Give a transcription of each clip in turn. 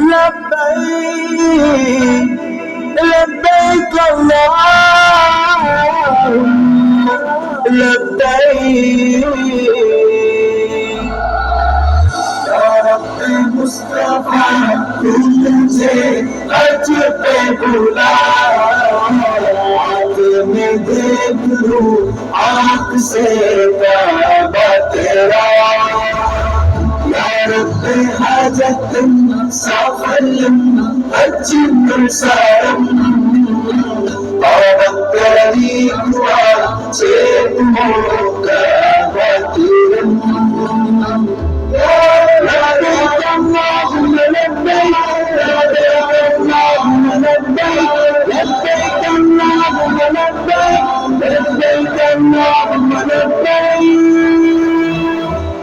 لبيك لبيك اللهم لبيك يا رب مصطفى तुझे अजब बुला मैं देख लूं आँख से काबा तेरा या रब हाजत सफलम अज्जल सारम बाबकरी दुआ चेत मोका बतीरम لبيك اللهم لبيك لبيك اللهم لبيك لبيك اللهم لبيك لبيك اللهم لبيك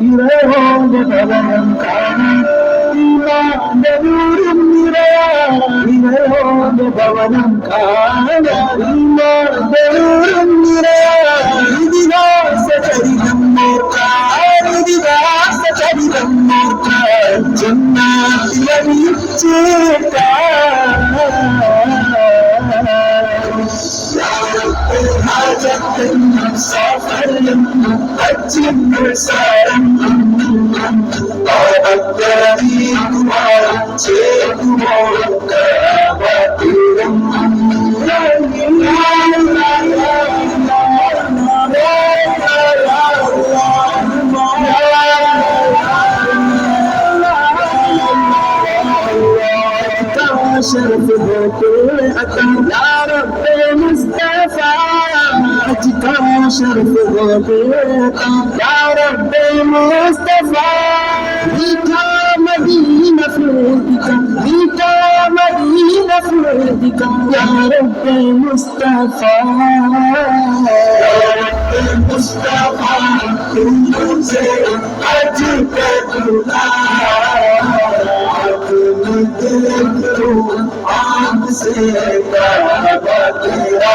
يرون بغنم كان إيمان نور يرون بغنم كان إيمان نور إذا سجدهم مرقان إذا سجدهم مرقان جنات يميتك حاجة سافر أجل سارم أبدأني وأجيب وكابتهم شرف होते या रब मुस्तफा अजका शरफ होते या रब मुस्तफा मीठा मदीना फूदिका मीठा मदीना फूदिका या रब मुस्तफा मुस्तफा तुझे अजका बुला आँख से काबा तेरा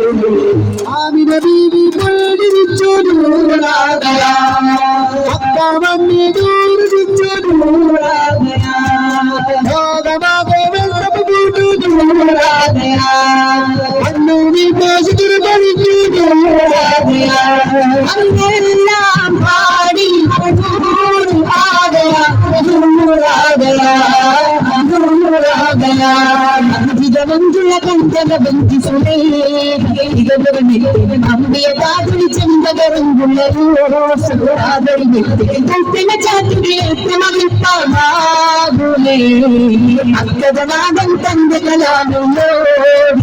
आमिना बीवी बोली चुनूरा गया पक्का बन्नी दूर चुनूरा गया होगा बाबे में सब बूटू चुनूरा गया अन्नूरी बाज़ुर बनी चुनूरा गया हमने नाम पाड़ी दूर आ गया दूर आ गया दूर आ गया मंजुला कंचन बंची सुने अंबिय कादुली चंदगरंगुल्लू सुरादरी मिट्टे कल्पन चातुगे तमगिप्पागुले अक्कदनादं तंद कलामुलो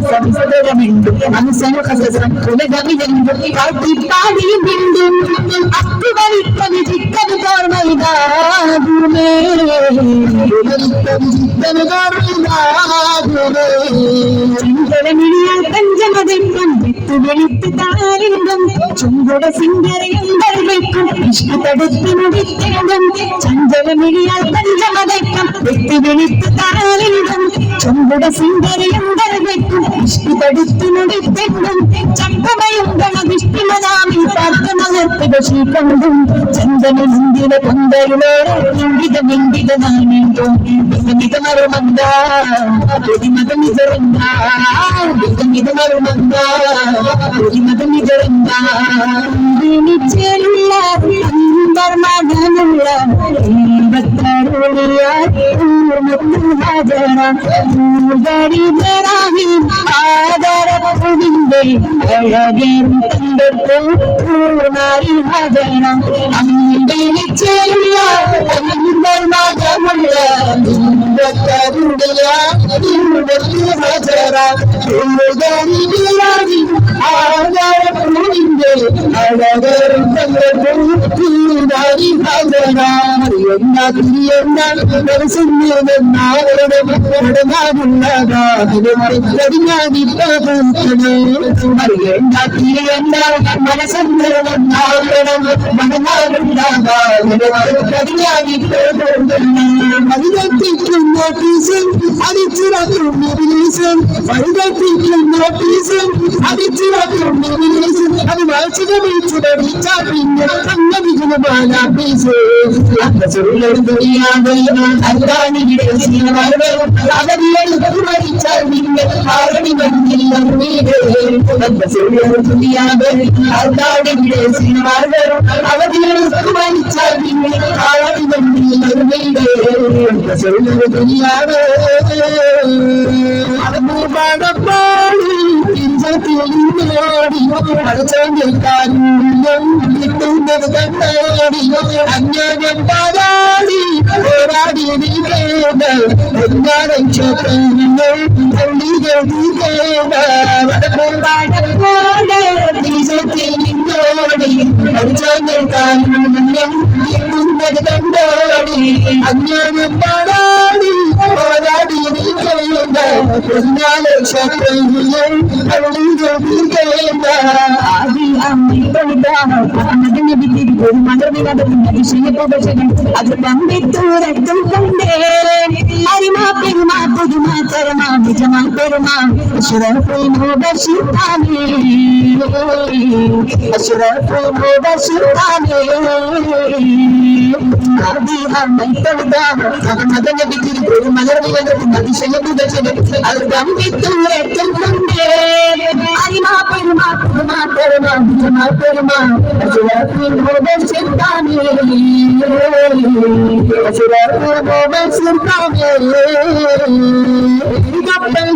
संसदर मिंडु अंसन खससं कुलगविदंडु काटी पाड़ी बिंदु अक्कुवरी कवि जिक्कद कोर्मैदा गुमे जिक्कद कोर्मैदा गुमे പഞ്ചമതെക്കും വിത്തുവെളുത്ത് താരിടും ചുങ്കുട സിംഗരയുണ്ടൽവെക്കും ഇഷ്ട തടുത്തു മുടിത്തിടും ചഞ്ചലമിഴിയാൽ പഞ്ചമതെക്കും വിത്തുവെളുത്ത് താരിടും ചുങ്കുട സിംഗരയുണ്ടൽവെക്കും ഇഷ്ട തടുത്തു മുടിത്തിടും ചമ്പമയുണ്ടണ വിഷ്ണുമതാമി പ്രാർത്ഥനകർത്തിക ശ്രീകണ്ഠം ചന്ദനലിംഗിത കൊന്തയിലേറെ ഇംഗിത നാണിന്തോ മിതമറുമന്ദ മതമിതറുണ്ട മിതമറുമന്ദ മതമിതറുണ്ട വിളിച്ചുള്ള അന്തർമതമുള്ള ആദരപ്പുവിന്റെ അഴകേറും തന്റെ പൂർണ്ണ ഹാജരണം അമ്പിളി മക്കരുടയ ഹജറ ആകാരപ്പൂവിന്റെ അഴകരും തങ്ങൂരി ഹജറ എന്നാ തിരിയെന്ന മനസ്സിനാളുടെ അത് അന്യം പാരാടി പോരാടി അത് പമ്പിത്തൂരത്തും കണ്ടേ അരിമാ പെരുമാ പുതുമാ തരമാ നിജമാ പെരുമാ അഷ്റഫുൽ മുബശ്ശിറാനേ അഷ്റഫുൽ മുബശ്ശിറാനേ ആദി അമ്മൈതൗദാ മുഹമ്മദ് നബി ഒരു മലർവിലകും അതിശയമുദശനെ അത് പമ്പിത്തൂരത്തും കണ്ടേ അരിമാ പെരുമാ പുതുമാ തരമാ നിജമാ പെരുമാ അഷ്റഫുൽ മുബശ്ശിറാനേ അഷ്റഫുൽ മുബശ്ശിറാനേ കപ്പൽ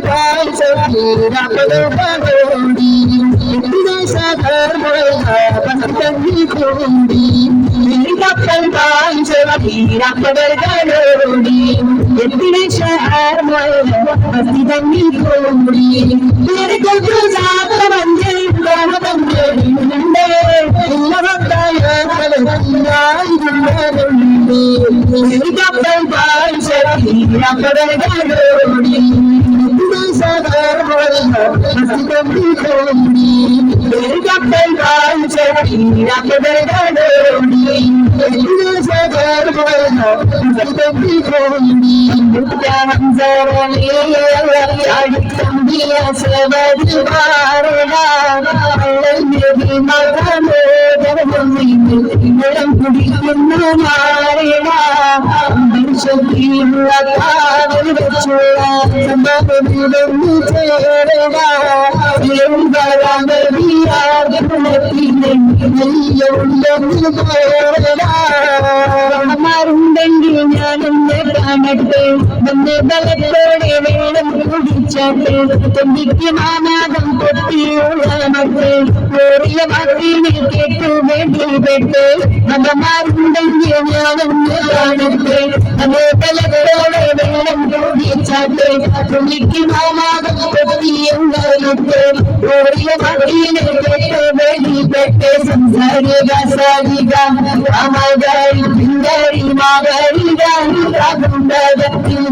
ുണ്ടെങ്കിൽ ഞാനൊന്ന് കാണട്ടെ വന്ന് ബലത്തോടെ വെള്ളം കുടിച്ചട്ടെ തൊണ്ടിക്ക് മാനാകം പൊട്ടിയുള്ളമട്ടെ ഓറിയ മത്തിനെ കേട്ടു വേണ്ടിപ്പെട്ട് മതമാരുണ്ടെങ്കിൽ ഞാനൊന്ന് കാണട്ടെ വന്ന് ബലത്തോടെ വെള്ളം കുടിച്ചട്ടെ തൊണ്ടിക്ക് മാനാകം പൊട്ടിയുള്ളമട്ടെ ഓറിയ മത്തിനെ കേട്ടു വേണ്ടിപ്പെട്ട് സംസാരിക സാരിക അമകാരി പിങ്കരി മാകരിക രാഗുണ്ടകത്തിൽ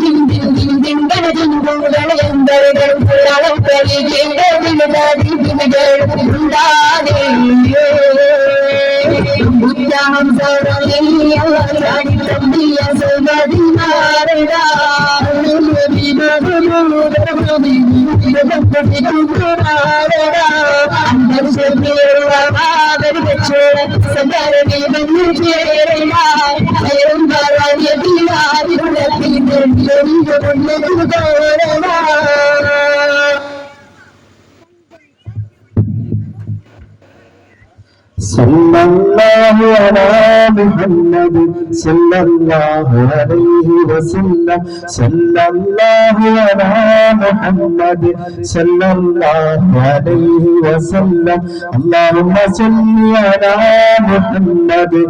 സല്ലല്ലാഹു അലാ മുഹമ്മദ് സല്ലല്ലാഹു അലൈഹി വസല്ലം സല്ലല്ലാഹു അലാ മുഹമ്മദ് സല്ലല്ലാഹു അലൈഹി വസല്ലം അല്ലാഹുമ്മ സല്ലി അലാ മുഹമ്മദ്